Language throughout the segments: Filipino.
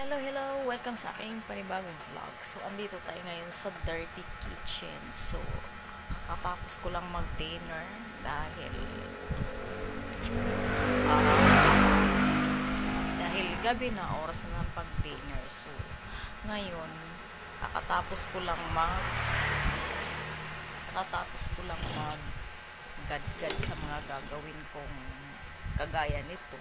Hello, hello! Welcome sa aking panibagong vlog. So, andito tayo ngayon sa Dirty Kitchen. So, kakatapos ko lang mag-dinner dahil gabi na, oras na ng pag-dinner. So, ngayon, kakatapos ko lang gad-gad sa mga gagawin kong kagaya nito,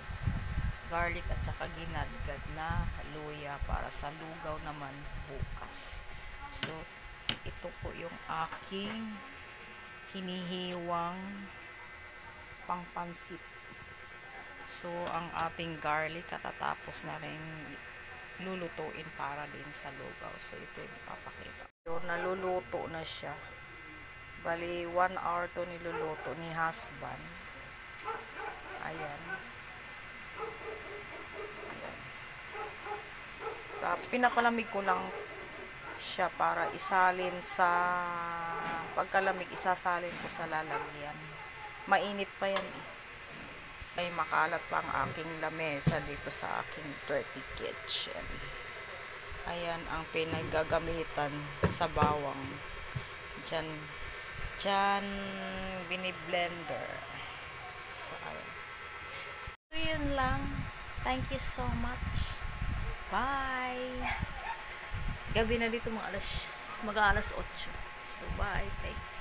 garlic at saka ginadgad na luya para sa lugaw naman bukas. So, ito po yung aking hinihiwang pangpansit. So, ang ating garlic katatapos na rin lulutuin para din sa lugaw. So, ito yung ipapakita. So, naluluto na siya. Bali, 1 hour to niluluto ni husband. Ayan. Pinapalamig ko lang siya para isalin sa pagkalamig, isasalin ko sa lalagyan. Mainit pa yan eh. Ay makalat pa ang aking lamesa dito sa aking dirty kitchen. Ayan ang pinaggagamitan sa bawang. Diyan bini-blender. So, ayan. So, yun lang. Thank you so much. Bye! Gabi na dito mag-alas 8. So, bye. Take care.